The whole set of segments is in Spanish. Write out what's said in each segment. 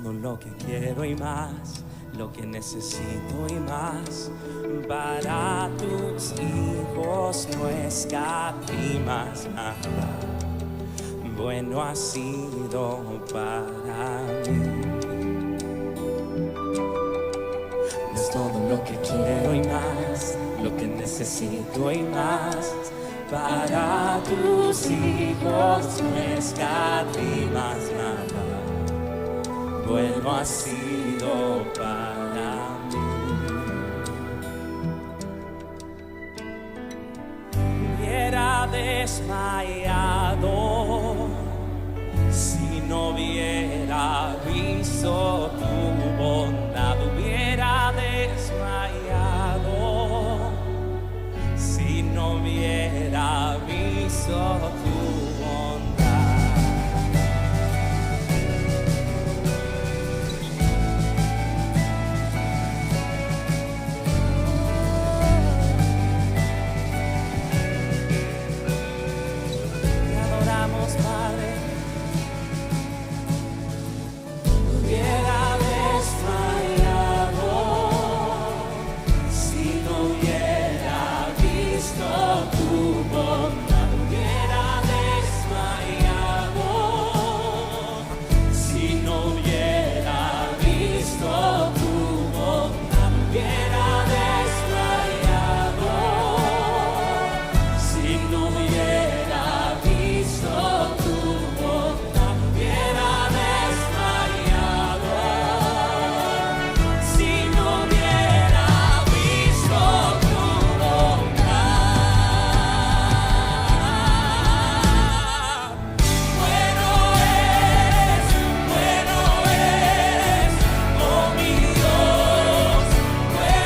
todo lo que quiero y más, lo que necesito y más. Para tus hijos no escatimas nada, bueno ha sido para mí. Es todo lo que quiero y más, lo que necesito y más. Para tus hijos no escatimas nada, bueno ha sido para mí. Hubiera desmayado si no hubiera visto tu bondad. Hubiera desmayado si no hubiera visto tu bondad. Te adoramos, Padre. Hubiera desmayado si no hubiera visto tu bondad. Hubiera desmayado si no hubiera visto tu bondad. Hubiera desmayado si no hubiera visto tu bondad. Hubiera desmayado si no hubiera visto tu bondad. Bueno eres, oh mi Dios, bueno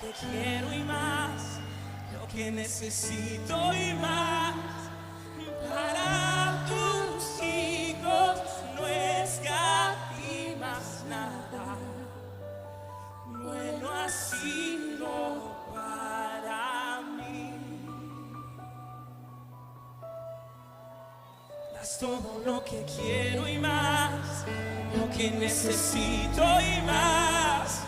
que quiero y más, lo que necesito y más. Para tus hijos no escatimas nada. Bueno ha sido para mí. Das todo lo que quiero y más, lo que necesito y más.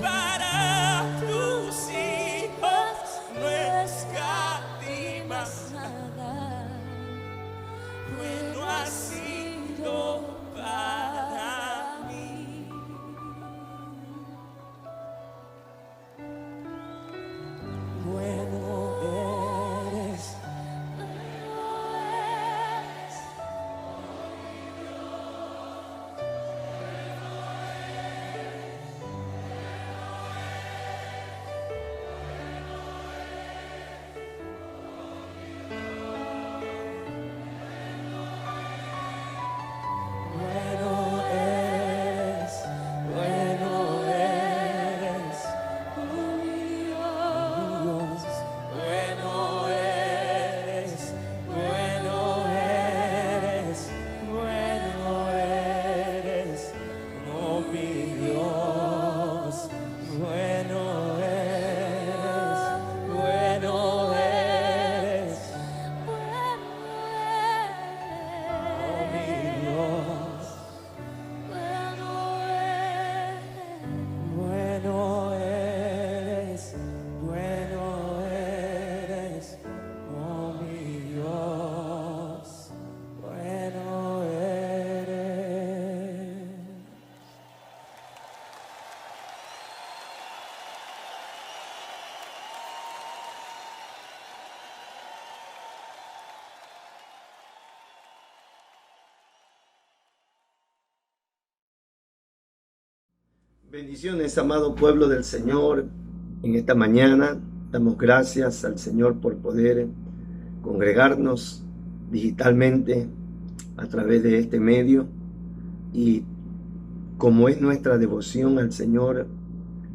Para tus hijos no escatimas nada. Bueno ha sido para mí. Bueno eres. Bendiciones, amado pueblo del Señor. En esta mañana damos gracias al Señor por poder congregarnos digitalmente a través de este medio, y como es nuestra devoción al Señor,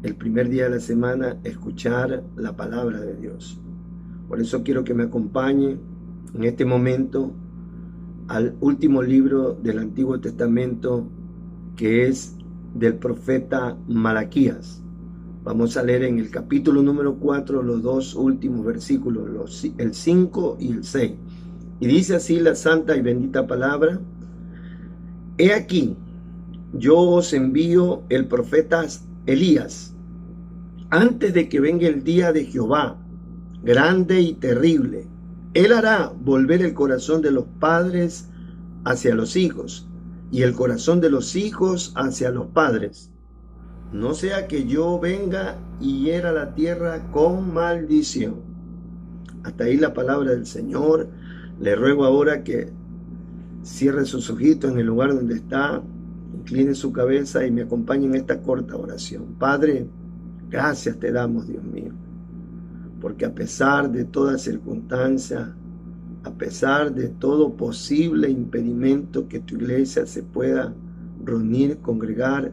el primer día de la semana, escuchar la palabra de Dios. Por eso quiero que me acompañe en este momento al último libro del Antiguo Testamento, que es del profeta Malaquías. Vamos a leer en el capítulo número 4 los dos últimos versículos, el 5 y el 6. Y dice así la santa y bendita palabra: He aquí, yo os envío el profeta Elías, antes de que venga el día de Jehová, grande y terrible. Él hará volver el corazón de los padres hacia los hijos, y el corazón de los hijos hacia los padres, no sea que yo venga y hiera la tierra con maldición. Hasta ahí la palabra del Señor. Le ruego ahora que cierre sus ojitos en el lugar donde está, incline su cabeza y me acompañe en esta corta oración. Padre, gracias te damos, Dios mío, porque a pesar de toda circunstancia, a pesar de todo posible impedimento que tu iglesia se pueda reunir, congregar,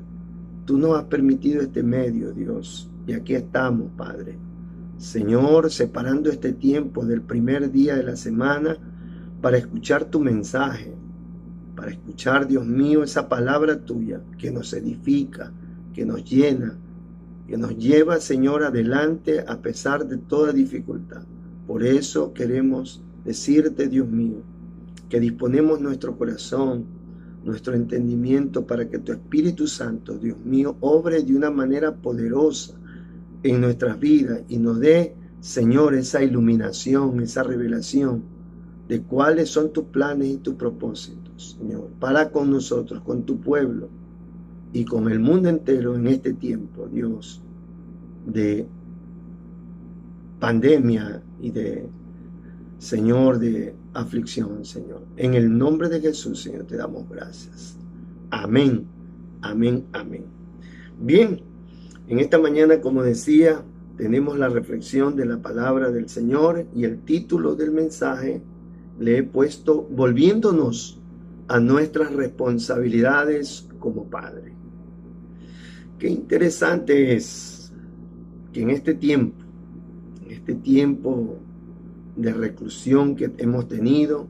tú nos has permitido este medio, Dios, y aquí estamos, Padre. Señor, separando este tiempo del primer día de la semana para escuchar tu mensaje, para escuchar, Dios mío, esa palabra tuya que nos edifica, que nos llena, que nos lleva, Señor, adelante a pesar de toda dificultad. Por eso queremos decirte, Dios mío, que disponemos nuestro corazón, nuestro entendimiento para que tu Espíritu Santo, Dios mío, obre de una manera poderosa en nuestras vidas y nos dé, Señor, esa iluminación, esa revelación de cuáles son tus planes y tus propósitos, Señor, para con nosotros, con tu pueblo y con el mundo entero en este tiempo, Dios, de pandemia y de, Señor, de aflicción, Señor. En el nombre de Jesús, Señor, te damos gracias. Amén, amén, amén. Bien, en esta mañana, como decía, tenemos la reflexión de la palabra del Señor y el título del mensaje le he puesto volviéndonos a nuestras responsabilidades como padre. Qué interesante es que en este tiempo de reclusión que hemos tenido,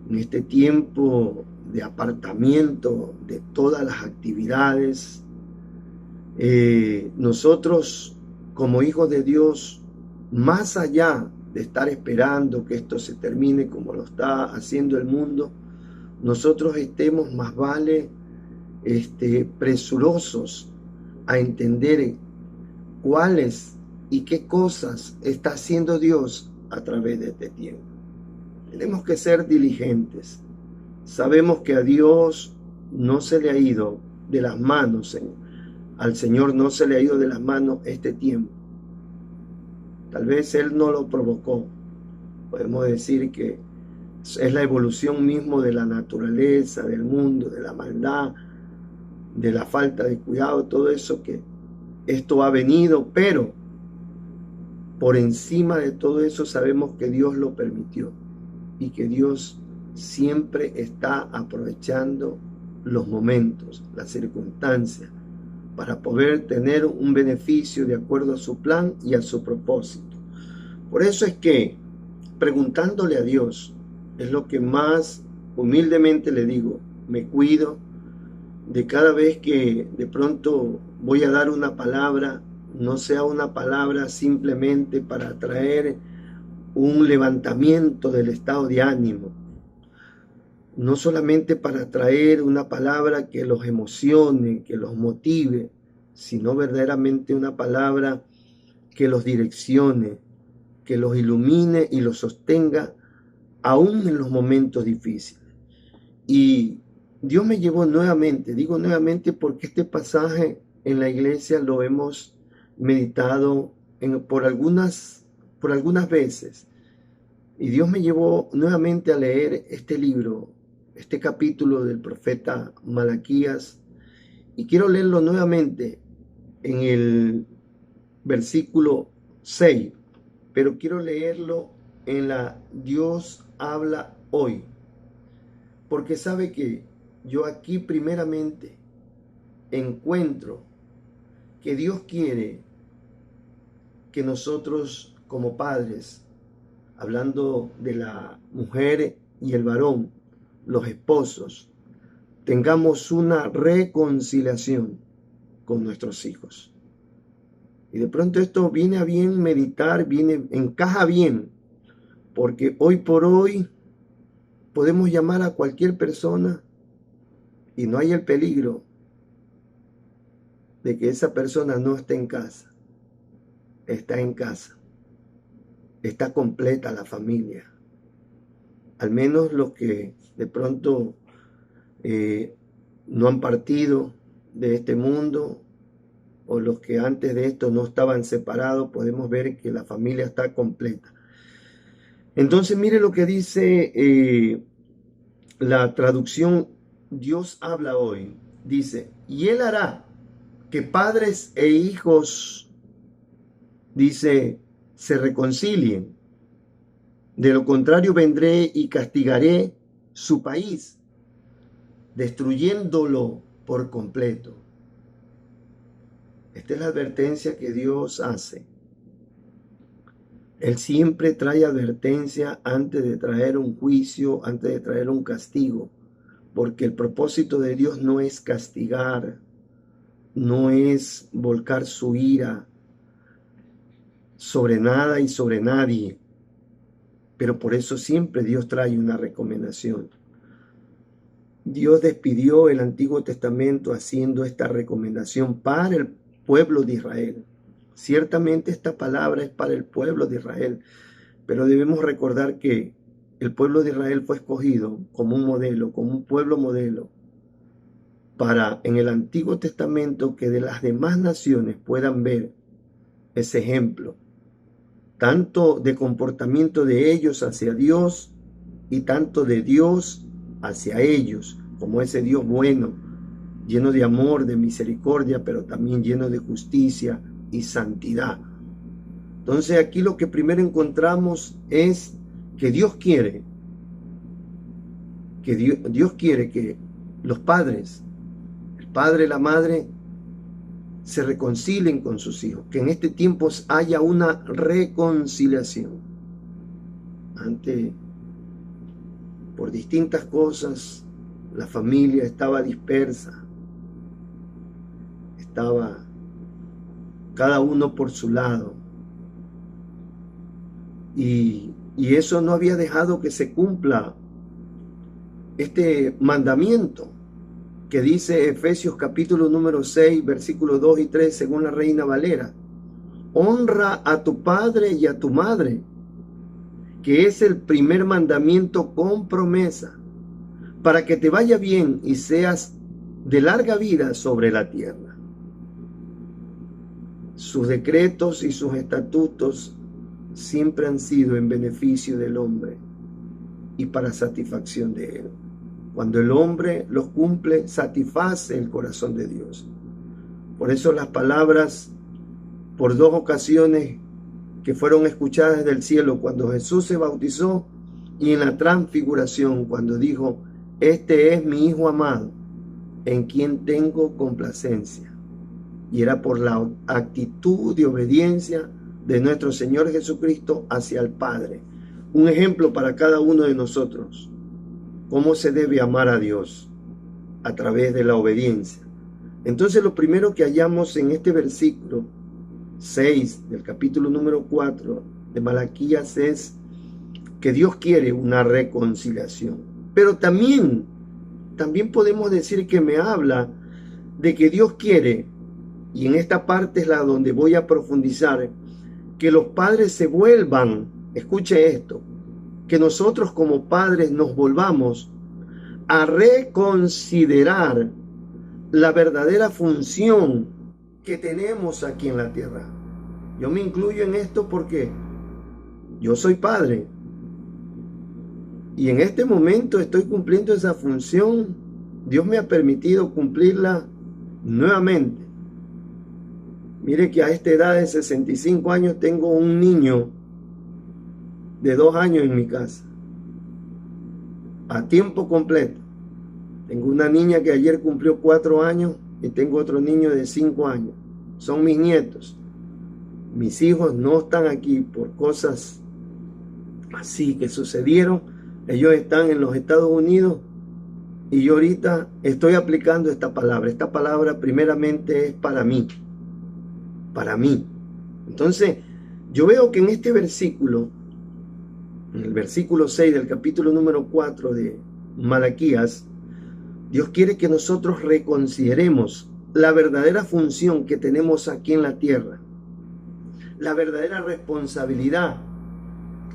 en este tiempo de apartamiento de todas las actividades, nosotros como hijos de Dios, más allá de estar esperando que esto se termine como lo está haciendo el mundo, nosotros estemos más vale presurosos a entender cuáles y qué cosas está haciendo Dios a través de este tiempo. Tenemos que ser diligentes. Sabemos que a Dios no se le ha ido de las manos, al Señor no se le ha ido de las manos este tiempo. Tal vez Él no lo provocó. Podemos decir que es la evolución mismo de la naturaleza, del mundo, de la maldad, de la falta de cuidado, todo eso que esto ha venido, pero por encima de todo eso sabemos que Dios lo permitió y que Dios siempre está aprovechando los momentos, las circunstancias, para poder tener un beneficio de acuerdo a su plan y a su propósito. Por eso es que preguntándole a Dios es lo que más humildemente le digo. Me cuido de cada vez que de pronto voy a dar una palabra, no sea una palabra simplemente para traer un levantamiento del estado de ánimo, no solamente para traer una palabra que los emocione, que los motive, sino verdaderamente una palabra que los direccione, que los ilumine y los sostenga aún en los momentos difíciles. Y Dios me llevó nuevamente, digo nuevamente porque este pasaje en la iglesia lo hemos meditado por algunas veces. Y Dios me llevó nuevamente a leer este libro, este capítulo del profeta Malaquías. Y quiero leerlo nuevamente en el versículo 6. Pero quiero leerlo en la Dios habla hoy. Porque sabe que yo aquí primeramente encuentro que Dios quiere que nosotros como padres, hablando de la mujer y el varón, los esposos, tengamos una reconciliación con nuestros hijos. Y de pronto esto viene a bien meditar, encaja bien, porque hoy por hoy podemos llamar a cualquier persona y no hay el peligro de que esa persona no esté en casa. Está en casa. Está completa la familia. Al menos los que de pronto no han partido de este mundo o los que antes de esto no estaban separados, podemos ver que la familia está completa. Entonces mire lo que dice la traducción Dios habla hoy. Dice, y Él hará que padres e hijos, dice, se reconcilien. De lo contrario vendré y castigaré su país, destruyéndolo por completo. Esta es la advertencia que Dios hace. Él siempre trae advertencia antes de traer un juicio, antes de traer un castigo, porque el propósito de Dios no es castigar, no es volcar su ira sobre nada y sobre nadie, pero por eso siempre Dios trae una recomendación. Dios despidió el Antiguo Testamento haciendo esta recomendación para el pueblo de Israel. Ciertamente esta palabra es para el pueblo de Israel, pero debemos recordar que el pueblo de Israel fue escogido como un modelo, como un pueblo modelo, para en el Antiguo Testamento que de las demás naciones puedan ver ese ejemplo, tanto de comportamiento de ellos hacia Dios y tanto de Dios hacia ellos, como ese Dios bueno, lleno de amor, de misericordia, pero también lleno de justicia y santidad. Entonces aquí lo que primero encontramos es que Dios quiere que los padres, el padre y la madre, se reconcilien con sus hijos, que en este tiempo haya una reconciliación. Antes, por distintas cosas, la familia estaba dispersa, estaba cada uno por su lado, y eso no había dejado que se cumpla este mandamiento que dice Efesios capítulo número 6, versículos 2 y 3, según la Reina Valera. Honra a tu padre y a tu madre, que es el primer mandamiento con promesa, para que te vaya bien y seas de larga vida sobre la tierra. Sus decretos y sus estatutos siempre han sido en beneficio del hombre y para satisfacción de él. Cuando el hombre los cumple, satisface el corazón de Dios. Por eso las palabras, por 2 ocasiones que fueron escuchadas del cielo, cuando Jesús se bautizó y en la transfiguración, cuando dijo: este es mi Hijo amado, en quien tengo complacencia. Y era por la actitud de obediencia de nuestro Señor Jesucristo hacia el Padre. Un ejemplo para cada uno de nosotros. ¿Cómo se debe amar a Dios? A través de la obediencia. Entonces, lo primero que hallamos en este versículo 6 del capítulo número 4 de Malaquías es que Dios quiere una reconciliación. Pero también podemos decir que me habla de que Dios quiere, y en esta parte es la donde voy a profundizar, que los padres se vuelvan, escuche esto, que nosotros como padres nos volvamos a reconsiderar la verdadera función que tenemos aquí en la tierra. Yo me incluyo en esto porque yo soy padre y en este momento estoy cumpliendo esa función. Dios me ha permitido cumplirla nuevamente. Mire que a esta edad de 65 años tengo un niño de 2 años en mi casa, a tiempo completo. Tengo una niña que ayer cumplió 4 años y tengo otro niño de 5 años. Son mis nietos. Mis hijos no están aquí por cosas así que sucedieron. Ellos están en los Estados Unidos y yo ahorita estoy aplicando esta palabra. Esta palabra primeramente es para mí. Para mí. Entonces, yo veo que en este versículo, en el versículo 6 del capítulo número 4 de Malaquías, Dios quiere que nosotros reconsideremos la verdadera función que tenemos aquí en la tierra, la verdadera responsabilidad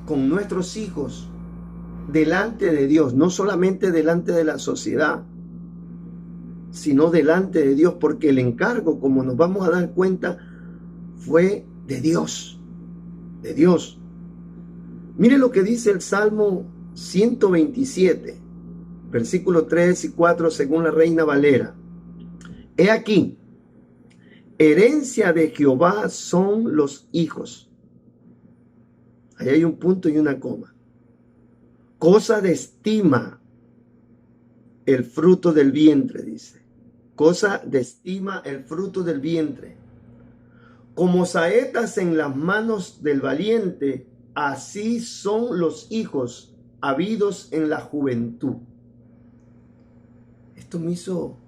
con nuestros hijos delante de Dios, no solamente delante de la sociedad, sino delante de Dios, porque el encargo, como nos vamos a dar cuenta, fue de Dios, de Dios. Mire lo que dice el Salmo 127, versículos 3 y 4, según la Reina Valera. He aquí, herencia de Jehová son los hijos. Ahí hay un punto y una coma. Cosa de estima el fruto del vientre, dice. Cosa de estima el fruto del vientre. Como saetas en las manos del valiente, así son los hijos habidos en la juventud. Esto me hizo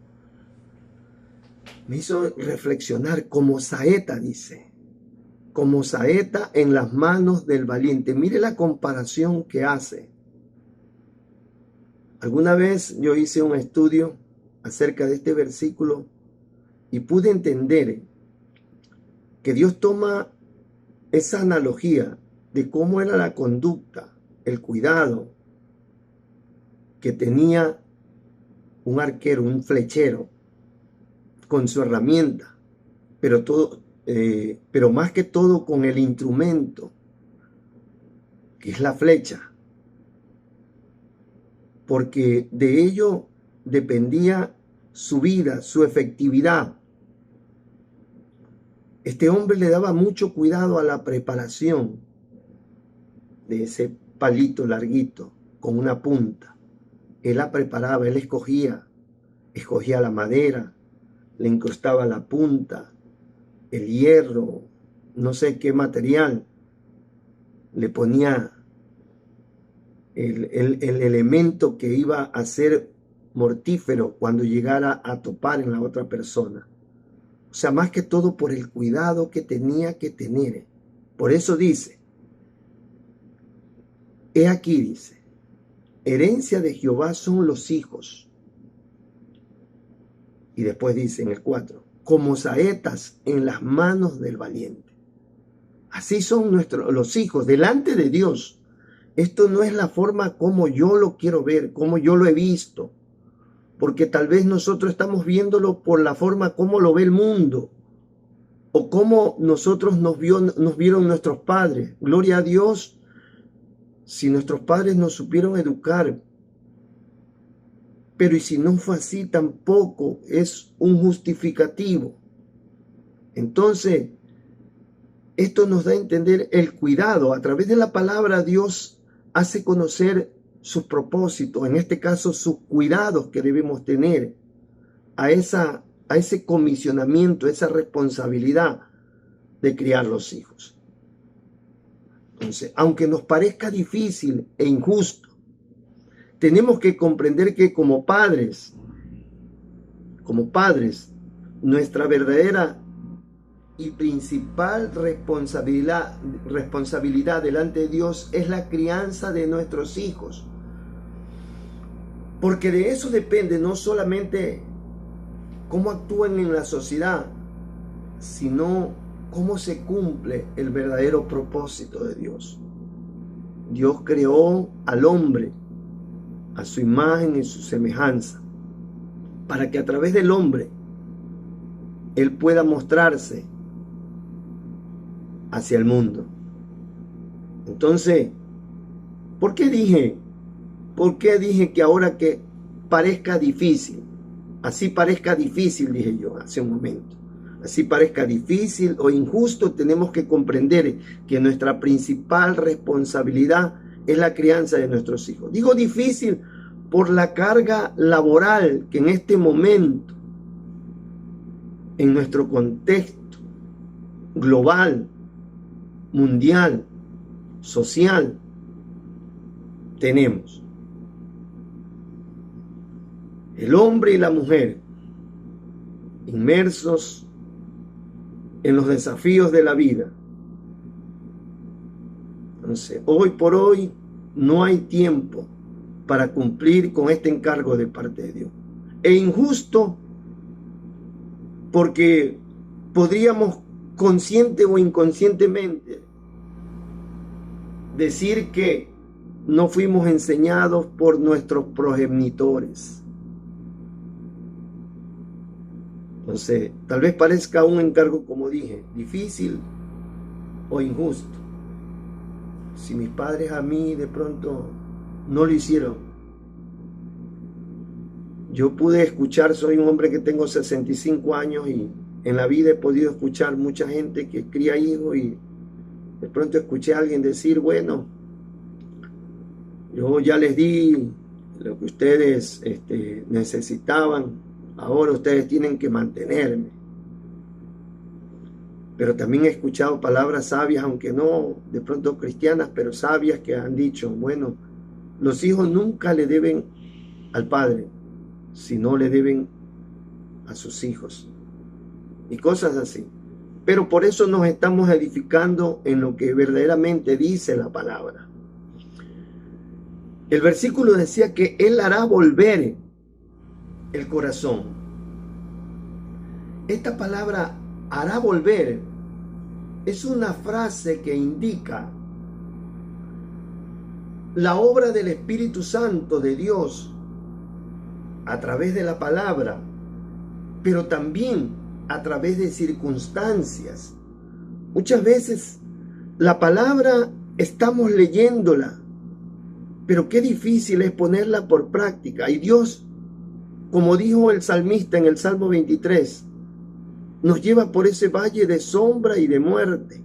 reflexionar. Como saeta, dice. Como saeta en las manos del valiente. Mire la comparación que hace. Alguna vez yo hice un estudio acerca de este versículo y pude entender que Dios toma esa analogía de cómo era la conducta, el cuidado que tenía un arquero, un flechero, con su herramienta, pero más que todo con el instrumento, que es la flecha, porque de ello dependía su vida, su efectividad. Este hombre le daba mucho cuidado a la preparación de ese palito larguito con una punta. Él la preparaba, él escogía la madera, le incrustaba la punta, el hierro, no sé qué material, le ponía el elemento que iba a ser mortífero cuando llegara a topar en la otra persona. O sea, más que todo por el cuidado que tenía que tener. Por eso dice, he aquí dice, herencia de Jehová son los hijos. Y después dice en el 4, como saetas en las manos del valiente. Así son los hijos delante de Dios. Esto no es la forma como yo lo quiero ver, como yo lo he visto. Porque tal vez nosotros estamos viéndolo por la forma como lo ve el mundo. O como nosotros nos vieron nuestros padres. Gloria a Dios, si nuestros padres nos supieron educar. Pero y si no fue así, tampoco es un justificativo. Entonces, esto nos da a entender el cuidado. A través de la palabra, Dios hace conocer sus propósitos, en este caso sus cuidados que debemos tener a ese comisionamiento, esa responsabilidad de criar los hijos. Entonces, aunque nos parezca difícil e injusto, tenemos que comprender que como padres, nuestra verdadera y principal responsabilidad delante de Dios es la crianza de nuestros hijos. Porque de eso depende no solamente cómo actúan en la sociedad, sino cómo se cumple el verdadero propósito de Dios. Dios creó al hombre a su imagen y su semejanza, para que a través del hombre Él pueda mostrarse hacia el mundo. Entonces, ¿por qué dije que ahora que parezca difícil? Así parezca difícil, dije yo hace un momento. Así parezca difícil o injusto, tenemos que comprender que nuestra principal responsabilidad es la crianza de nuestros hijos. Digo difícil por la carga laboral que en este momento, en nuestro contexto global, mundial, social, tenemos. El hombre y la mujer inmersos en los desafíos de la vida. Entonces, hoy por hoy no hay tiempo para cumplir con este encargo de parte de Dios. E injusto porque podríamos consciente o inconscientemente decir que no fuimos enseñados por nuestros progenitores. Entonces, tal vez parezca un encargo, como dije, difícil o injusto. Si mis padres a mí de pronto no lo hicieron. Yo pude escuchar, soy un hombre que tengo 65 años y en la vida he podido escuchar mucha gente que cría hijos y de pronto escuché a alguien decir, bueno, yo ya les di lo que ustedes necesitaban, ahora ustedes tienen que mantenerme. Pero también he escuchado palabras sabias, aunque no de pronto cristianas, pero sabias, que han dicho, bueno, los hijos nunca le deben al padre, sino le deben a sus hijos. Y cosas así. Pero por eso nos estamos edificando en lo que verdaderamente dice la palabra. El versículo decía que Él hará volver el corazón. Esta palabra hará volver es una frase que indica la obra del Espíritu Santo de Dios a través de la palabra, pero también a través de circunstancias. Muchas veces la palabra estamos leyéndola, pero qué difícil es ponerla por práctica. Y Dios, como dijo el salmista en el Salmo 23, nos lleva por ese valle de sombra y de muerte.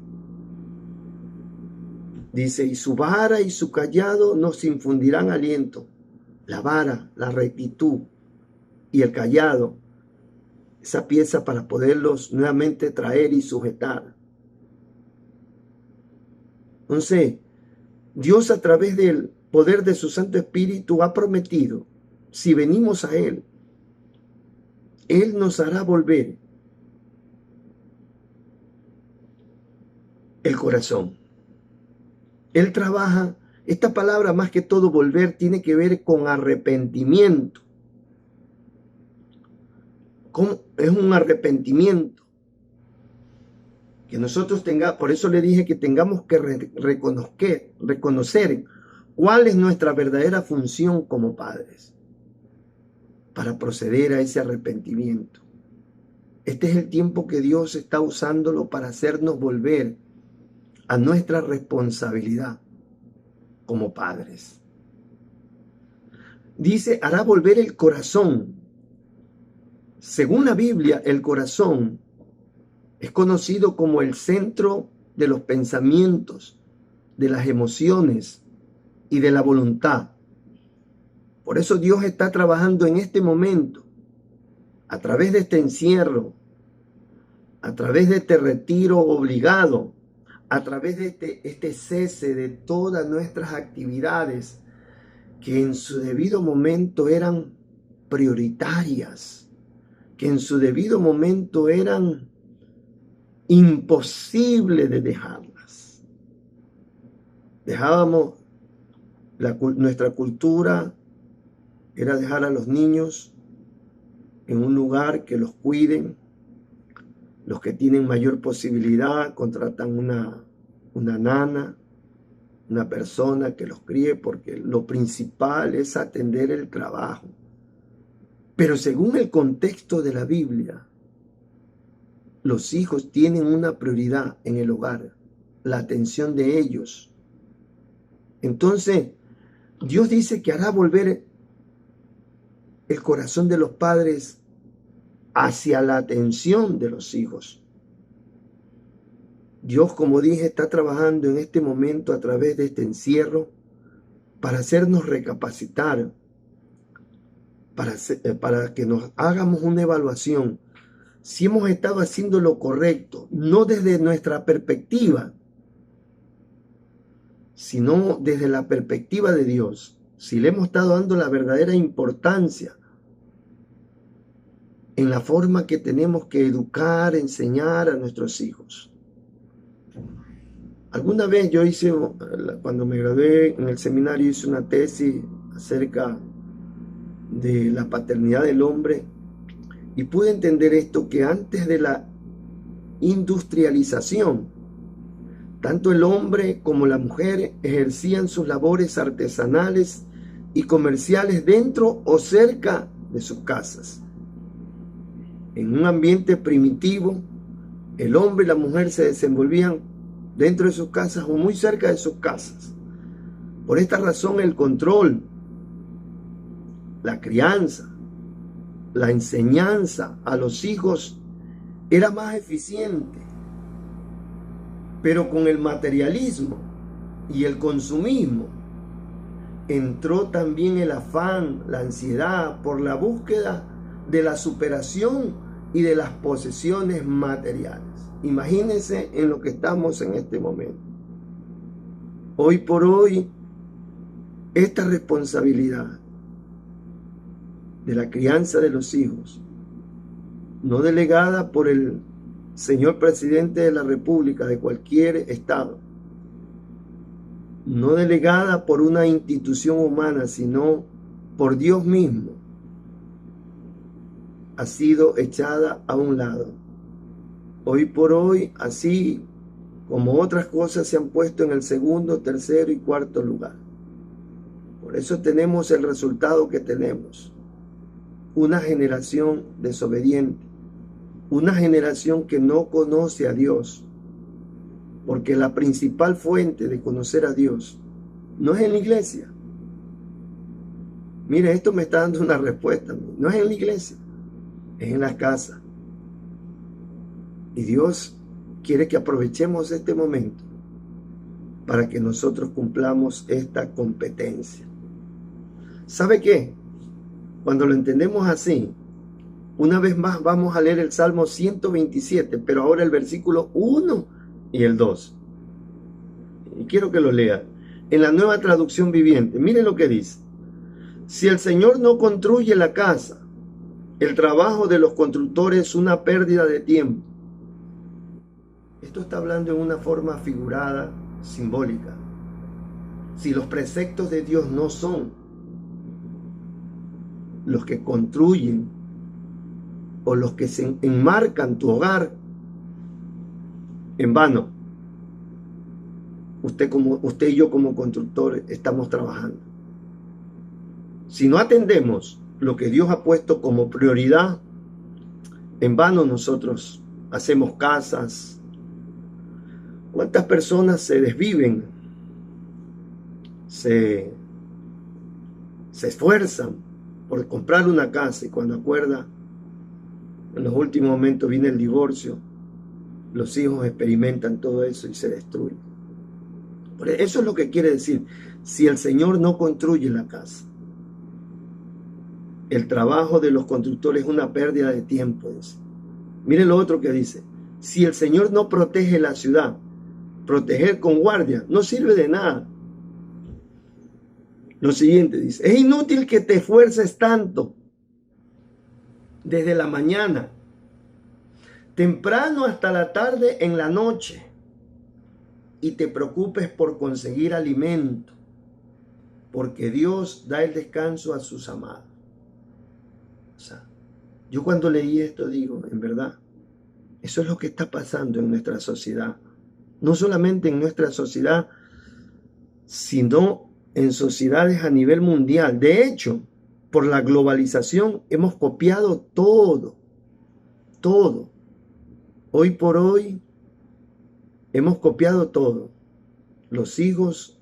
Dice, y su vara y su cayado nos infundirán aliento. La vara, la rectitud y el cayado esa pieza para poderlos nuevamente traer y sujetar. Entonces, Dios a través del poder de su Santo Espíritu ha prometido, si venimos a Él nos hará volver el corazón. Él trabaja, esta palabra más que todo volver tiene que ver con arrepentimiento. Es un arrepentimiento que nosotros tengamos, por eso le dije que tengamos que reconocer cuál es nuestra verdadera función como padres para proceder a ese arrepentimiento. Este es el tiempo que Dios está usándolo para hacernos volver a nuestra responsabilidad como padres. Dice, hará volver el corazón. Según la Biblia, el corazón es conocido como el centro de los pensamientos, de las emociones y de la voluntad. Por eso Dios está trabajando en este momento, a través de este encierro, a través de este retiro obligado, a través de este cese de todas nuestras actividades que en su debido momento eran prioritarias, que en su debido momento eran imposibles de dejarlas. Dejábamos, nuestra cultura era dejar a los niños en un lugar que los cuiden. Los que tienen mayor posibilidad contratan una nana, una persona que los críe, porque lo principal es atender el trabajo. Pero según el contexto de la Biblia, los hijos tienen una prioridad en el hogar, la atención de ellos. Entonces, Dios dice que hará volver el corazón de los padres hacia la atención de los hijos. Dios, como dije, está trabajando en este momento a través de este encierro para hacernos recapacitar, para que nos hagamos una evaluación si hemos estado haciendo lo correcto, no desde nuestra perspectiva, sino desde la perspectiva de Dios, si le hemos estado dando la verdadera importancia en la forma que tenemos que educar, enseñar a nuestros hijos. Alguna vez yo cuando me gradué en el seminario, hice una tesis acerca de la paternidad del hombre y pude entender esto, que antes de la industrialización, tanto el hombre como la mujer ejercían sus labores artesanales y comerciales dentro o cerca de sus casas. En un ambiente primitivo, el hombre y la mujer se desenvolvían dentro de sus casas o muy cerca de sus casas. Por esta razón, el control, la crianza, la enseñanza a los hijos era más eficiente. Pero con el materialismo y el consumismo entró también el afán, la ansiedad por la búsqueda de la superación y de las posesiones materiales. Imagínense en lo que estamos en este momento. Hoy por hoy, esta responsabilidad de la crianza de los hijos, no delegada por el señor presidente de la República de cualquier estado, no delegada por una institución humana, sino por Dios mismo, ha sido echada a un lado. Hoy por hoy, así como otras cosas, se han puesto en el segundo, tercero y cuarto lugar. Por eso tenemos el resultado que tenemos. Una generación desobediente, una generación que no conoce a Dios, porque la principal fuente de conocer a Dios no es en la iglesia. Mire, esto me está dando una respuesta. No es en la iglesia, es en la casa. Y Dios quiere que aprovechemos este momento para que nosotros cumplamos esta competencia. ¿Sabe qué? Cuando lo entendemos así, Una vez más vamos a leer el Salmo 127, pero ahora el versículo 1 y el 2. Y quiero que lo lea. En la Nueva Traducción Viviente, miren lo que dice. Si el Señor no construye la casa, el trabajo de los constructores es una pérdida de tiempo. Esto está hablando en una forma figurada, simbólica. Si los preceptos de Dios no son los que construyen o los que se enmarcan tu hogar, en vano, usted y yo como constructores estamos trabajando. Si no atendemos lo que Dios ha puesto como prioridad, en vano nosotros hacemos casas. ¿Cuántas personas se desviven, se esfuerzan por comprar una casa y cuando acuerda, en los últimos momentos viene el divorcio, los hijos experimentan todo eso y se destruyen? Eso es lo que quiere decir, si el Señor no construye la casa, el trabajo de los constructores es una pérdida de tiempo. Dice. Miren lo otro que dice, si el Señor no protege la ciudad, proteger con guardia no sirve de nada. Lo siguiente dice, es inútil que te esfuerces tanto desde la mañana, temprano hasta la tarde en la noche, y te preocupes por conseguir alimento, porque Dios da el descanso a sus amados. O sea, yo cuando leí esto digo, en verdad, eso es lo que está pasando en nuestra sociedad. No solamente en nuestra sociedad, sino en sociedades a nivel mundial. De hecho, por la globalización hemos copiado todo. Hoy por hoy hemos copiado todo. Los hijos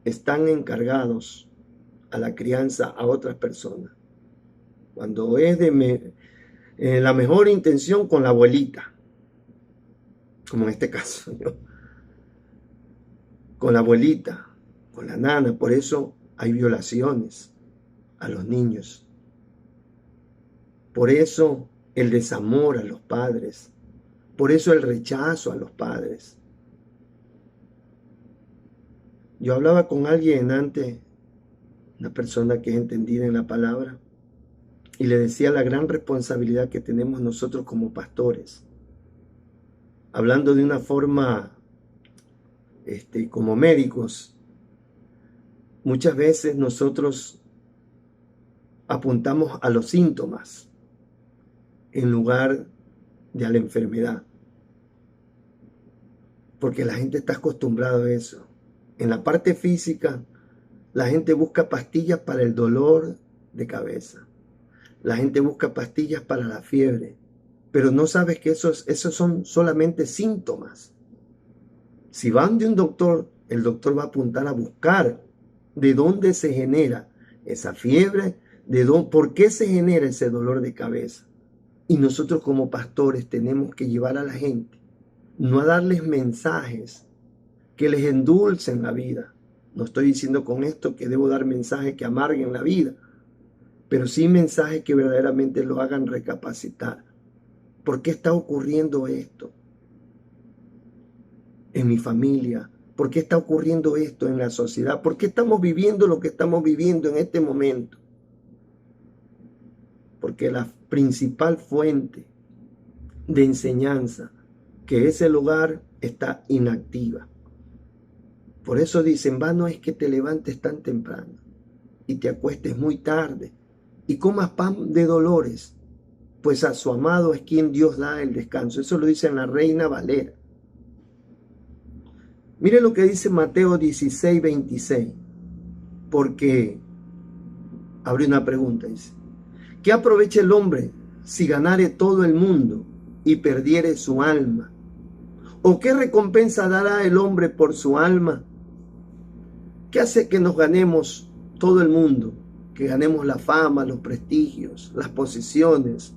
están encargados a la crianza a otras personas. Cuando es de la mejor intención con la abuelita, como en este caso yo, con la abuelita, con la nana. Por eso hay violaciones a los niños. Por eso el desamor a los padres. Por eso el rechazo a los padres. Yo hablaba con alguien antes, una persona que es entendida en la palabra, y le decía la gran responsabilidad que tenemos nosotros como pastores. Hablando de una forma, como médicos, muchas veces nosotros apuntamos a los síntomas en lugar de a la enfermedad. Porque la gente está acostumbrada a eso. En la parte física, la gente busca pastillas para el dolor de cabeza. La gente busca pastillas para la fiebre. Pero no sabes que esos son solamente síntomas. Si van de un doctor, el doctor va a apuntar a buscar de dónde se genera esa fiebre, por qué se genera ese dolor de cabeza. Y nosotros como pastores tenemos que llevar a la gente, no a darles mensajes que les endulcen la vida. No estoy diciendo con esto que debo dar mensajes que amarguen la vida, pero sí mensajes que verdaderamente lo hagan recapacitar. ¿Por qué está ocurriendo esto en mi familia? ¿Por qué está ocurriendo esto en la sociedad? ¿Por qué estamos viviendo lo que estamos viviendo en este momento? Porque la principal fuente de enseñanza, que es el hogar, está inactiva. Por eso dicen, vano es que te levantes tan temprano y te acuestes muy tarde y comas pan de dolores, pues a su amado es quien Dios da el descanso. Eso lo dice en la Reina Valera. Mire lo que dice Mateo 16, 26. Porque abre una pregunta, dice, ¿qué aprovecha el hombre si ganare todo el mundo y perdiere su alma? ¿O qué recompensa dará el hombre por su alma? ¿Qué hace que nos ganemos todo el mundo? Que ganemos la fama, los prestigios, las posiciones.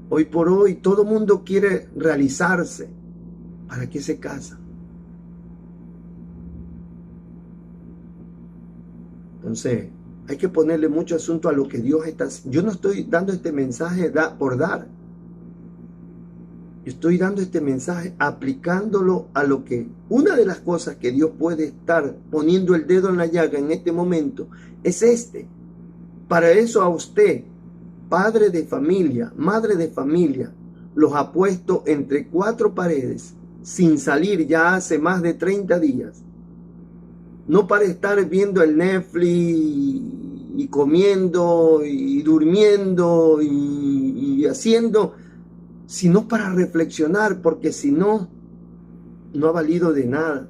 Hoy por hoy todo el mundo quiere realizarse. ¿Para qué se casa? Entonces, Hay que ponerle mucho asunto a lo que Dios está haciendo. Yo no estoy dando este mensaje por dar. Yo estoy dando este mensaje aplicándolo a lo que... Una de las cosas que Dios puede estar poniendo el dedo en la llaga en este momento es Para eso a usted, padre de familia, madre de familia, los ha puesto entre 4 paredes, sin salir ya hace más de 30 días. No para estar viendo el Netflix y comiendo y durmiendo y haciendo, sino para reflexionar, porque si no, no ha valido de nada.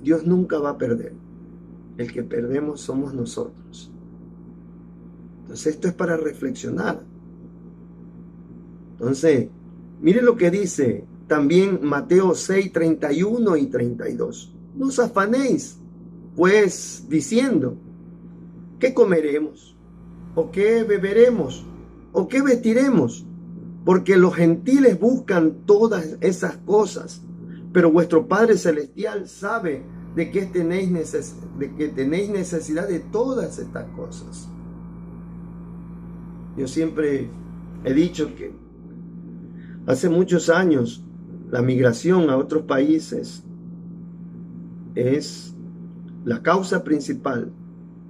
Dios nunca va a perder. El que perdemos somos nosotros. Entonces esto es para reflexionar. Entonces, mire lo que dice también Mateo 6, 31 y 32. No os afanéis, pues, diciendo, ¿qué comeremos? ¿O qué beberemos? ¿O qué vestiremos? Porque los gentiles buscan todas esas cosas, pero vuestro Padre Celestial sabe de que tenéis necesidad de todas estas cosas. Yo siempre he dicho que hace muchos años la migración a otros países es la causa principal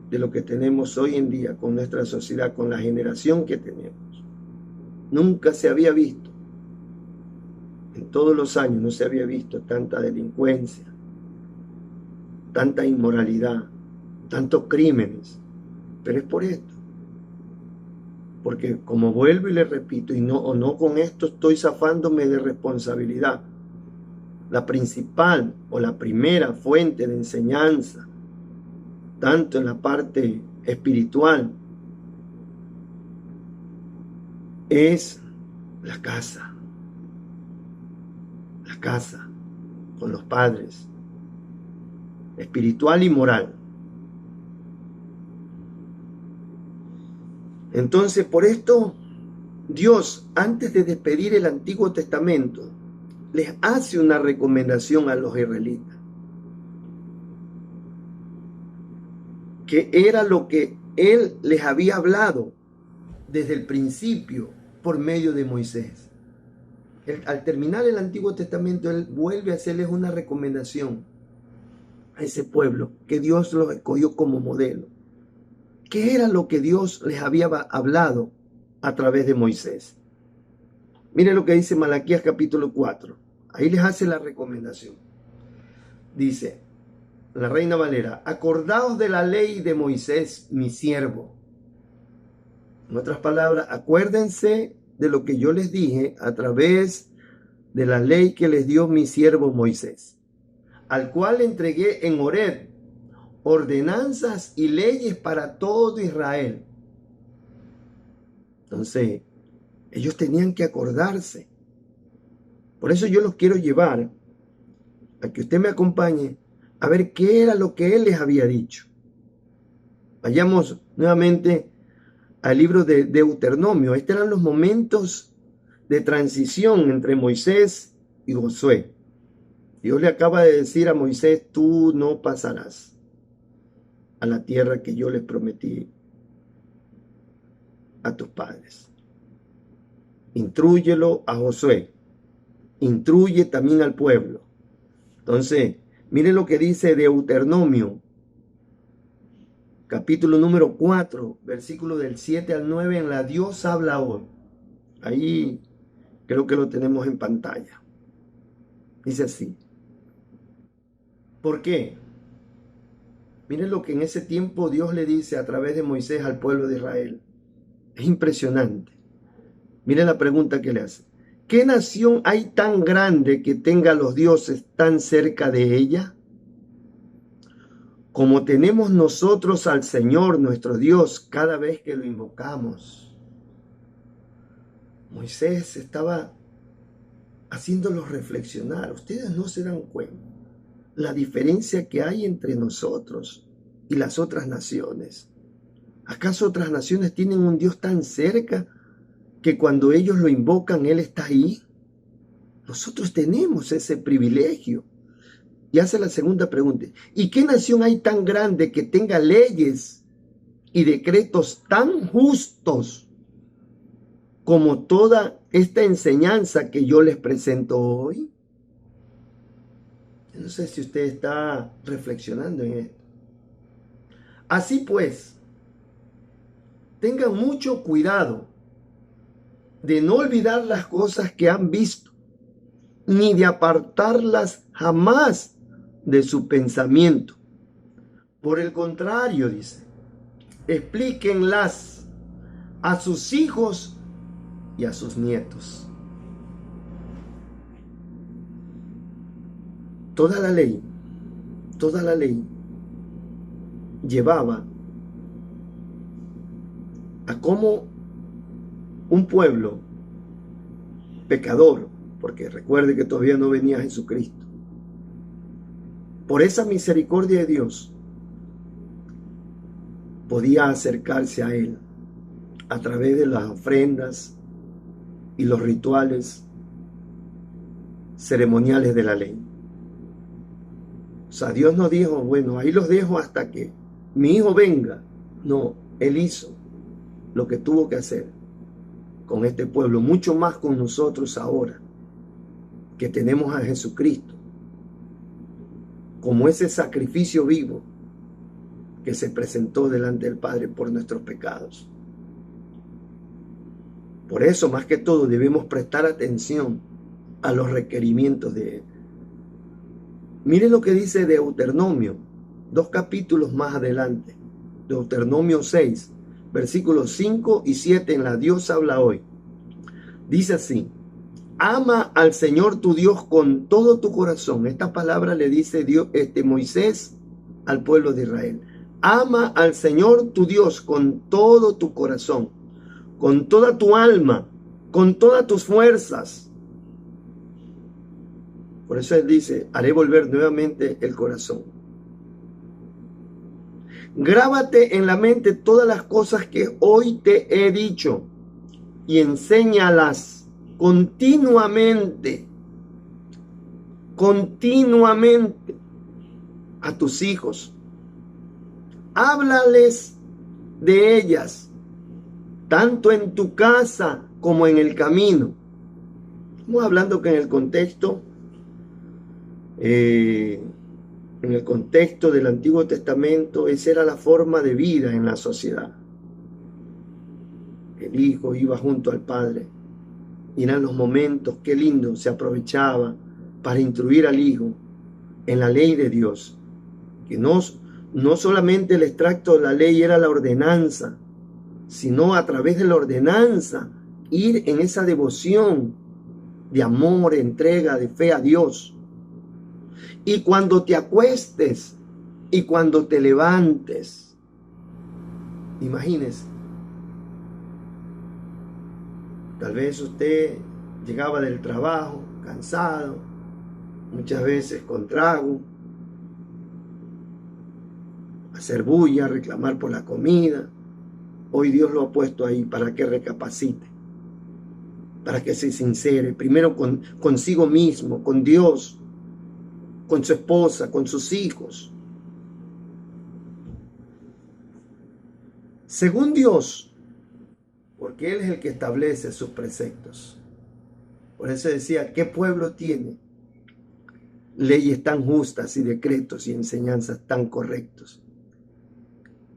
de lo que tenemos hoy en día con nuestra sociedad, con la generación que tenemos. Nunca se había visto, en todos los años no se había visto tanta delincuencia, tanta inmoralidad, tantos crímenes, pero es por esto. Porque como vuelvo y le repito, y no con esto estoy zafándome de responsabilidad, la principal o la primera fuente de enseñanza, tanto en la parte espiritual, es la casa con los padres, espiritual y moral. Entonces, por esto, Dios, antes de despedir el Antiguo Testamento, les hace una recomendación a los israelitas, que era lo que Él les había hablado desde el principio por medio de Moisés. Al terminar el Antiguo Testamento, Él vuelve a hacerles una recomendación a ese pueblo que Dios los escogió como modelo. ¿Qué era lo que Dios les había hablado a través de Moisés? Miren lo que dice Malaquías capítulo 4. Ahí les hace la recomendación. Dice, la Reina Valera, acordaos de la ley de Moisés, mi siervo. En otras palabras, acuérdense de lo que yo les dije a través de la ley que les dio mi siervo Moisés, al cual entregué en Horeb ordenanzas y leyes para todo Israel. Entonces, ellos tenían que acordarse. Por eso yo los quiero llevar a que usted me acompañe a ver qué era lo que Él les había dicho. Vayamos nuevamente al libro de Deuteronomio. Estos eran los momentos de transición entre Moisés y Josué. Dios le acaba de decir a Moisés, tú no pasarás a la tierra que yo les prometí a tus padres. Intrúyelo a Josué. Instruye también al pueblo. Entonces, miren lo que dice Deuteronomio, capítulo número 4, versículo del 7 al 9, en la Dios habla hoy. Ahí creo que lo tenemos en pantalla. Dice así. ¿Por qué? Miren lo que en ese tiempo Dios le dice a través de Moisés al pueblo de Israel. Es impresionante. Miren la pregunta que le hace. ¿Qué nación hay tan grande que tenga a los dioses tan cerca de ella? Como tenemos nosotros al Señor nuestro Dios cada vez que lo invocamos. Moisés estaba haciéndolos reflexionar. Ustedes no se dan cuenta la diferencia que hay entre nosotros y las otras naciones. ¿Acaso otras naciones tienen un Dios tan cerca que cuando ellos lo invocan, Él está ahí? Nosotros tenemos ese privilegio. Y hace la segunda pregunta. ¿Y qué nación hay tan grande que tenga leyes y decretos tan justos como toda esta enseñanza que yo les presento hoy? No sé si usted está reflexionando en esto. Así pues, tengan mucho cuidado de no olvidar las cosas que han visto, ni de apartarlas jamás de su pensamiento. Por el contrario, dice, explíquenlas a sus hijos y a sus nietos. Toda la ley llevaba a cómo un pueblo pecador, porque recuerde que todavía no venía Jesucristo, por esa misericordia de Dios, podía acercarse a Él a través de las ofrendas y los rituales ceremoniales de la ley. O sea, Dios no dijo, bueno, ahí los dejo hasta que mi hijo venga. No, Él hizo lo que tuvo que hacer con este pueblo, mucho más con nosotros ahora, que tenemos a Jesucristo como ese sacrificio vivo que se presentó delante del Padre por nuestros pecados. Por eso, más que todo, debemos prestar atención a los requerimientos de Él. Miren lo que dice Deuteronomio, 2 capítulos más adelante. Deuteronomio 6, versículos 5 y 7 en la Dios habla hoy. Dice así: ama al Señor tu Dios con todo tu corazón. Esta palabra le dice Moisés al pueblo de Israel. Ama al Señor tu Dios con todo tu corazón, con toda tu alma, con todas tus fuerzas. Por eso Él dice, haré volver nuevamente el corazón. Grábate en la mente todas las cosas que hoy te he dicho y enséñalas continuamente a tus hijos. Háblales de ellas, tanto en tu casa como en el camino. Estamos hablando que en el contexto del Antiguo Testamento, esa era la forma de vida en la sociedad. El hijo iba junto al padre y eran los momentos, qué lindo, se aprovechaba para instruir al hijo en la ley de Dios, que no solamente el extracto de la ley era la ordenanza, sino a través de la ordenanza ir en esa devoción de amor, entrega, de fe a Dios. Y cuando te acuestes y cuando te levantes, imagínese, tal vez usted llegaba del trabajo cansado, muchas veces con trago, hacer bulla, reclamar por la comida. Hoy Dios lo ha puesto ahí para que recapacite, para que se sincere, primero consigo mismo, con Dios, con su esposa, con sus hijos. Según Dios, porque Él es el que establece sus preceptos. Por eso decía, ¿qué pueblo tiene leyes tan justas y decretos y enseñanzas tan correctos?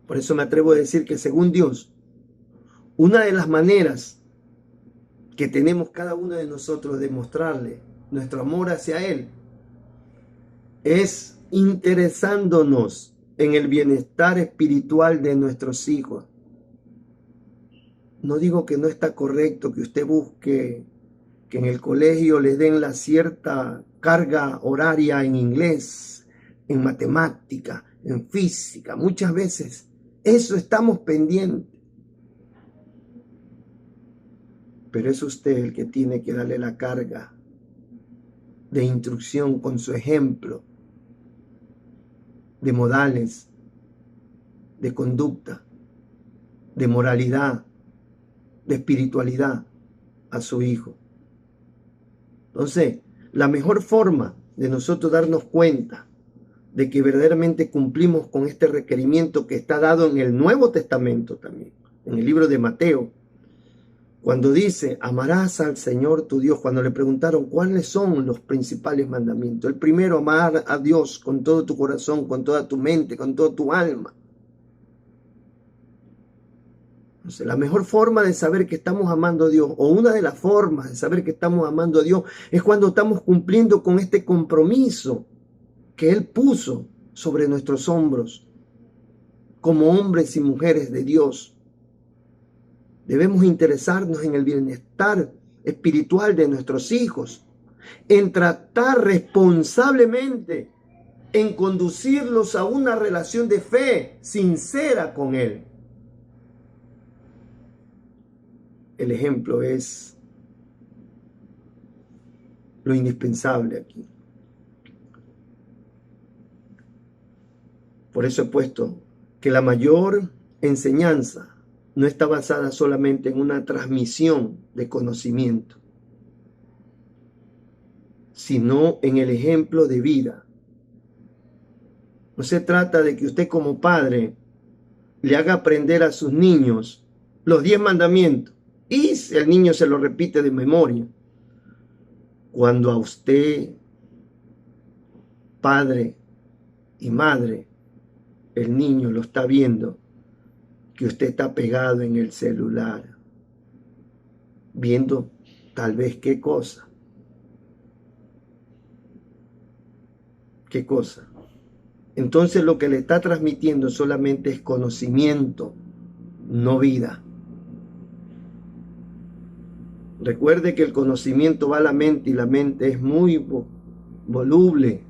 Por eso me atrevo a decir que según Dios, una de las maneras que tenemos cada uno de nosotros de mostrarle nuestro amor hacia Él es interesándonos en el bienestar espiritual de nuestros hijos. No digo que no está correcto que usted busque que en el colegio les den la cierta carga horaria en inglés, en matemática, en física. Muchas veces eso estamos pendientes. Pero es usted el que tiene que darle la carga de instrucción con su ejemplo, de modales, de conducta, de moralidad, de espiritualidad a su hijo. Entonces, la mejor forma de nosotros darnos cuenta de que verdaderamente cumplimos con este requerimiento que está dado en el Nuevo Testamento también, en el libro de Mateo, cuando dice, amarás al Señor tu Dios. Cuando le preguntaron cuáles son los principales mandamientos, el primero, amar a Dios con todo tu corazón, con toda tu mente, con toda tu alma. Entonces, la mejor forma de saber que estamos amando a Dios, o una de las formas de saber que estamos amando a Dios, es cuando estamos cumpliendo con este compromiso que Él puso sobre nuestros hombros como hombres y mujeres de Dios. Debemos interesarnos en el bienestar espiritual de nuestros hijos, en tratar responsablemente, en conducirlos a una relación de fe sincera con Él. El ejemplo es lo indispensable aquí. Por eso he puesto que la mayor enseñanza no está basada solamente en una transmisión de conocimiento, sino en el ejemplo de vida. No se trata de que usted como padre le haga aprender a sus niños los 10 mandamientos y el niño se lo repite de memoria. Cuando a usted, padre y madre, el niño lo está viendo, que usted está pegado en el celular, viendo tal vez qué cosa. ¿Qué cosa? Entonces lo que le está transmitiendo solamente es conocimiento, no vida. Recuerde que el conocimiento va a la mente y la mente es muy voluble,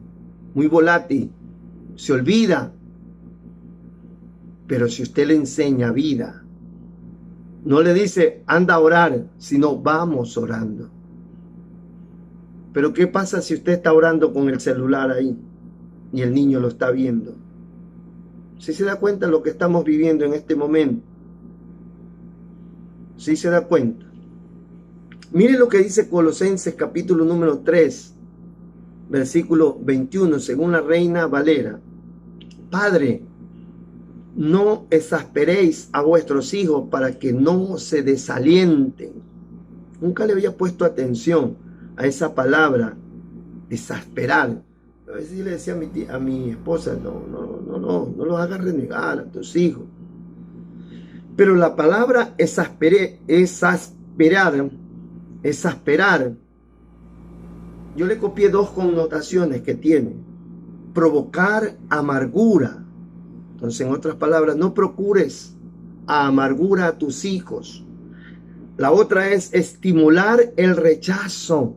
muy volátil, se olvida. Pero si usted le enseña vida, no le dice anda a orar, sino vamos orando. Pero ¿qué pasa si usted está orando con el celular ahí y el niño lo está viendo? ¿Sí se da cuenta de lo que estamos viviendo en este momento? ¿Sí se da cuenta? Mire lo que dice Colosenses capítulo número 3, versículo 21, según la Reina Valera. Padre, no exasperéis a vuestros hijos para que no se desalienten. Nunca le había puesto atención a esa palabra, exasperar. A veces yo le decía a mi esposa, no los hagas renegar a tus hijos. Pero la palabra exasperar, yo le copié 2 connotaciones que tiene. Provocar amargura. Entonces, en otras palabras, no procures a amargura a tus hijos. La otra es estimular el rechazo.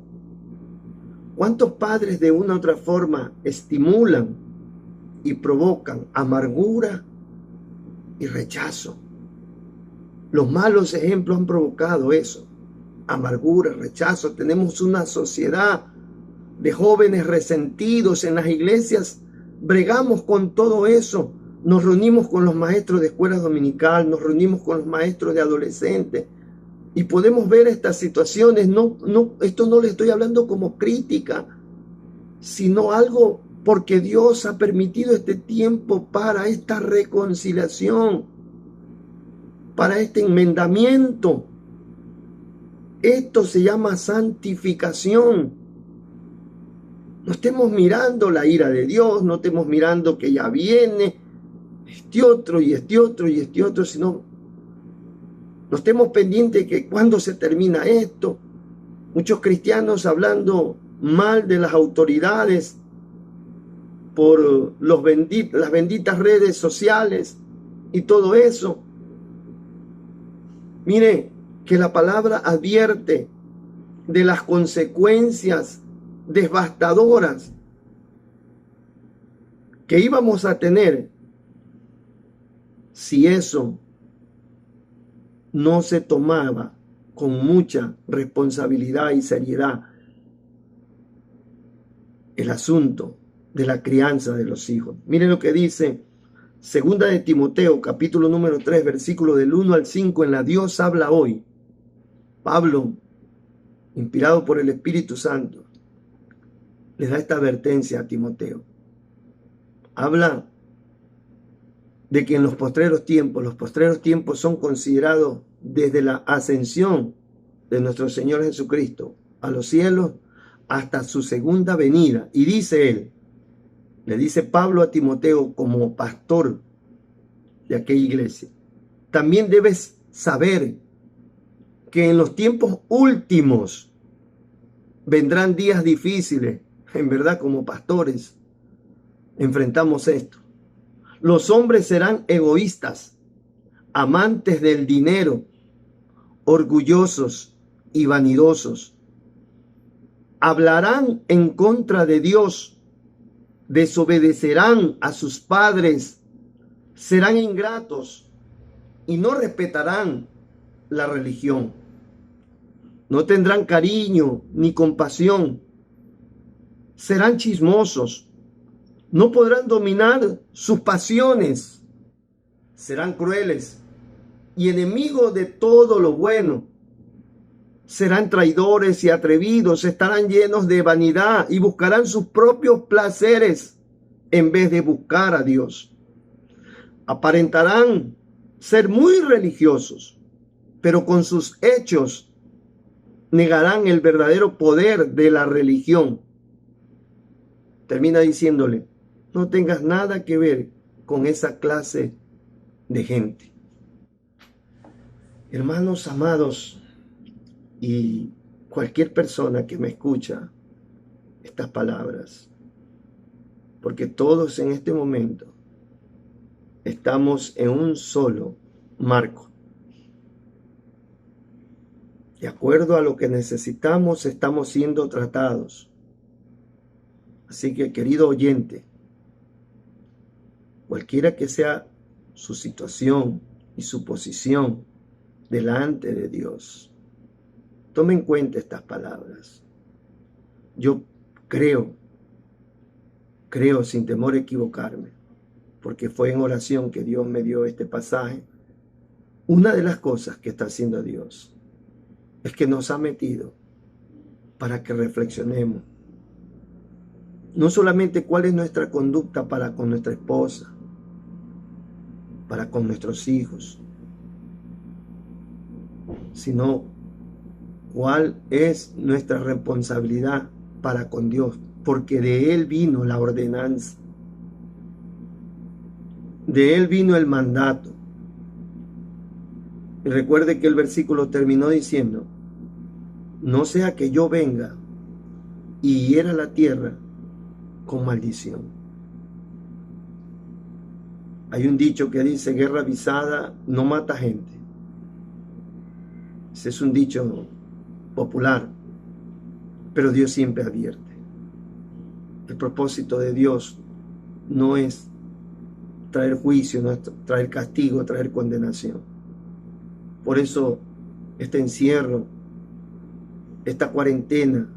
¿Cuántos padres de una u otra forma estimulan y provocan amargura y rechazo? Los malos ejemplos han provocado eso. Amargura, rechazo. Tenemos una sociedad de jóvenes resentidos en las iglesias. Bregamos con todo eso. Nos reunimos con los maestros de escuela dominical, nos reunimos con los maestros de adolescentes y podemos ver estas situaciones. Esto no le estoy hablando como crítica, sino algo porque Dios ha permitido este tiempo para esta reconciliación, para este enmendamiento. Esto se llama santificación. No estemos mirando la ira de Dios, no estemos mirando que ya viene este otro y este otro y este otro, sino no estemos pendientes de que cuándo se termina esto. Muchos cristianos hablando mal de las autoridades por las benditas redes sociales y todo eso. Mire que la palabra advierte de las consecuencias devastadoras que íbamos a tener si eso no se tomaba con mucha responsabilidad y seriedad el asunto de la crianza de los hijos. Miren lo que dice Segunda de Timoteo, capítulo número 3, versículo del 1 al 5, en la Dios habla hoy. Pablo, inspirado por el Espíritu Santo, le da esta advertencia a Timoteo. Habla de que en los postreros tiempos son considerados desde la ascensión de nuestro Señor Jesucristo a los cielos hasta su segunda venida. Y dice él, le dice Pablo a Timoteo como pastor de aquella iglesia, también debes saber que en los tiempos últimos vendrán días difíciles. En verdad, como pastores enfrentamos esto. Los hombres serán egoístas, amantes del dinero, orgullosos y vanidosos. Hablarán en contra de Dios, desobedecerán a sus padres, serán ingratos y no respetarán la religión. No tendrán cariño ni compasión. Serán chismosos. No podrán dominar sus pasiones. Serán crueles y enemigos de todo lo bueno. Serán traidores y atrevidos. Estarán llenos de vanidad y buscarán sus propios placeres en vez de buscar a Dios. Aparentarán ser muy religiosos, pero con sus hechos negarán el verdadero poder de la religión. Termina diciéndole, no tengas nada que ver con esa clase de gente. Hermanos amados, y cualquier persona que me escucha estas palabras, porque todos en este momento estamos en un solo marco. De acuerdo a lo que necesitamos, estamos siendo tratados. Así que, querido oyente, cualquiera que sea su situación y su posición delante de Dios, tome en cuenta estas palabras. Yo creo sin temor a equivocarme, porque fue en oración que Dios me dio este pasaje. Una de las cosas que está haciendo Dios es que nos ha metido para que reflexionemos. No solamente cuál es nuestra conducta para con nuestra esposa, para con nuestros hijos, sino cuál es nuestra responsabilidad para con Dios, porque de Él vino la ordenanza, de Él vino el mandato. Y recuerde que el versículo terminó diciendo, no sea que yo venga y hiera la tierra con maldición. Hay un dicho que dice, guerra avisada no mata gente. Ese es un dicho popular, pero Dios siempre advierte. El propósito de Dios no es traer juicio, no es traer castigo, traer condenación. Por eso este encierro, esta cuarentena,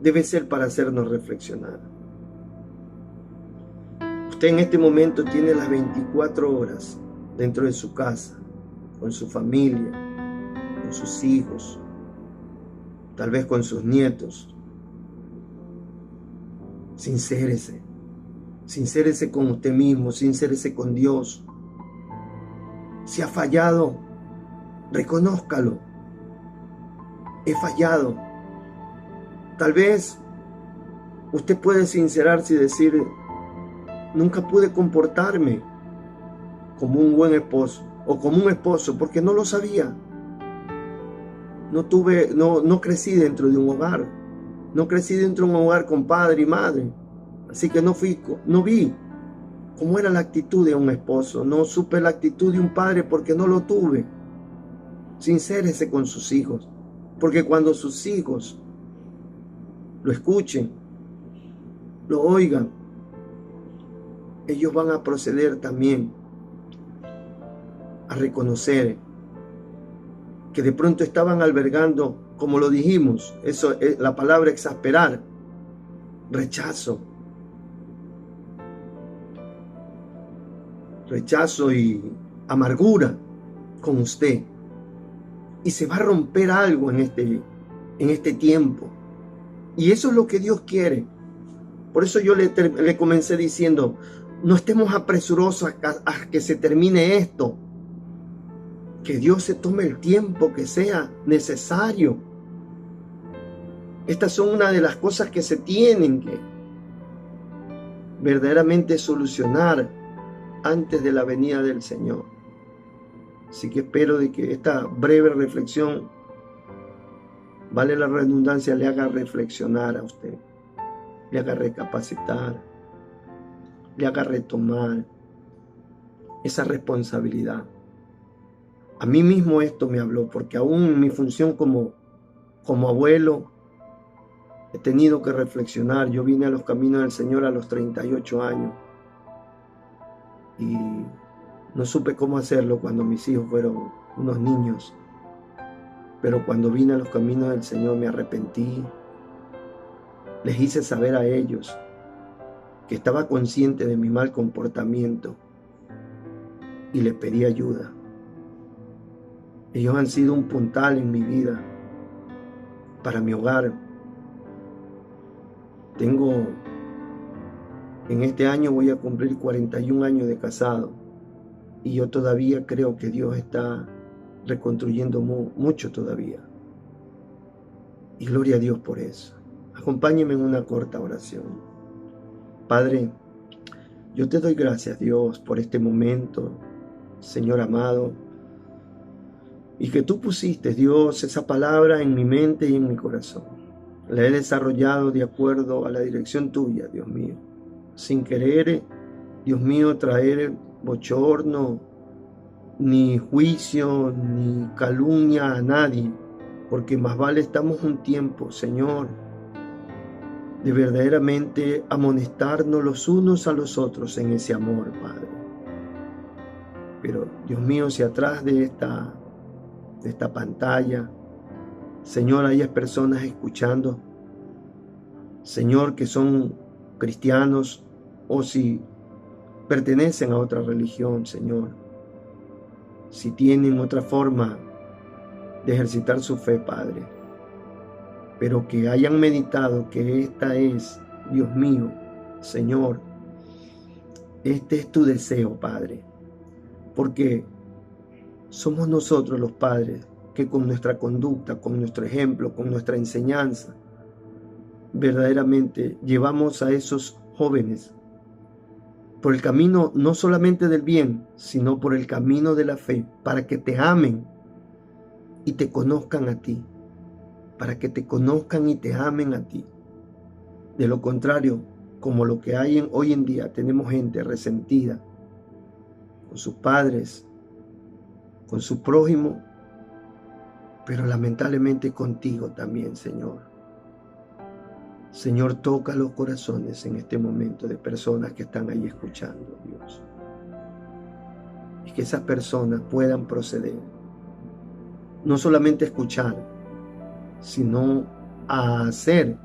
debe ser para hacernos reflexionar. Usted en este momento tiene las 24 horas dentro de su casa, con su familia, con sus hijos, tal vez con sus nietos. Sincérese con usted mismo, sincérese con Dios. Si ha fallado, reconózcalo. He fallado. Tal vez usted puede sincerarse y decir, nunca pude comportarme como un buen esposo o como un esposo porque no lo sabía. No crecí dentro de un hogar. No crecí dentro de un hogar con padre y madre. Así que no vi cómo era la actitud de un esposo. No supe la actitud de un padre porque no lo tuve. Sincérese con sus hijos. Porque cuando sus hijos lo escuchen, lo oigan, ellos van a proceder también a reconocer que de pronto estaban albergando, como lo dijimos, eso es la palabra exasperar, rechazo y amargura con usted. Y se va a romper algo en este tiempo. Y eso es lo que Dios quiere. Por eso yo le comencé diciendo, no estemos apresurosos a que se termine esto. Que Dios se tome el tiempo que sea necesario. Estas son una de las cosas que se tienen que verdaderamente solucionar antes de la venida del Señor. Así que espero de que esta breve reflexión, vale la redundancia, le haga reflexionar a usted, le haga recapacitar, le haga retomar esa responsabilidad. A mí mismo esto me habló, porque aún en mi función como abuelo he tenido que reflexionar. Yo vine a los caminos del Señor a los 38 años y no supe cómo hacerlo cuando mis hijos fueron unos niños. Pero cuando vine a los caminos del Señor me arrepentí. Les hice saber a ellos que estaba consciente de mi mal comportamiento y les pedí ayuda. Ellos han sido un puntal en mi vida, para mi hogar. En este año voy a cumplir 41 años de casado y yo todavía creo que Dios está reconstruyendo mucho todavía. Y gloria a Dios por eso. Acompáñenme en una corta oración. Padre, yo te doy gracias, Dios, por este momento, Señor amado, y que tú pusiste, Dios, esa palabra en mi mente y en mi corazón. La he desarrollado de acuerdo a la dirección tuya, Dios mío, sin querer, Dios mío, traer bochorno, ni juicio, ni calumnia a nadie, porque más vale estamos un tiempo, Señor, de verdaderamente amonestarnos los unos a los otros en ese amor, Padre. Pero, Dios mío, si atrás de esta pantalla, Señor, hay personas escuchando, Señor, que son cristianos o si pertenecen a otra religión, Señor, si tienen otra forma de ejercitar su fe, Padre, pero que hayan meditado que esta es, Dios mío, Señor, este es tu deseo, Padre, porque somos nosotros los padres que con nuestra conducta, con nuestro ejemplo, con nuestra enseñanza, verdaderamente llevamos a esos jóvenes por el camino no solamente del bien, sino por el camino de la fe, para que te amen y te conozcan a ti, para que te conozcan y te amen a ti. De lo contrario, como lo que hay hoy en día, tenemos gente resentida con sus padres, con su prójimo, pero lamentablemente contigo también, Señor. Señor, toca los corazones en este momento de personas que están ahí escuchando, Dios. Y que esas personas puedan proceder, no solamente a escuchar, sino a hacer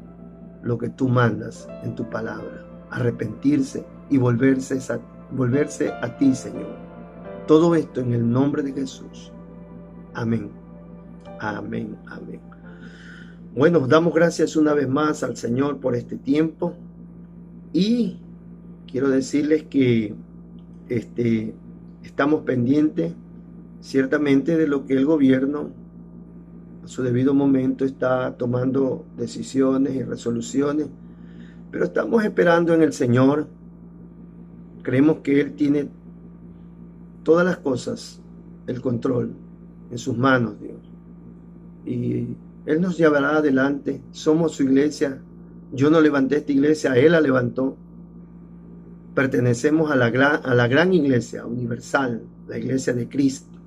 lo que tú mandas en tu palabra, arrepentirse y volverse a ti, Señor. Todo esto en el nombre de Jesús. Amén. Amén. Amén. Bueno, damos gracias una vez más al Señor por este tiempo. Y quiero decirles que estamos pendientes ciertamente de lo que el gobierno a su debido momento está tomando decisiones y resoluciones. Pero estamos esperando en el Señor. Creemos que Él tiene todas las cosas, el control en sus manos, Dios. Y Él nos llevará adelante. Somos su iglesia. Yo no levanté esta iglesia, Él la levantó. Pertenecemos a la gran iglesia universal, la iglesia de Cristo.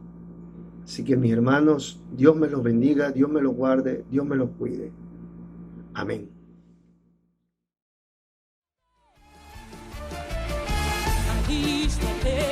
Así que mis hermanos, Dios me los bendiga, Dios me los guarde, Dios me los cuide. Amén. Ahí está.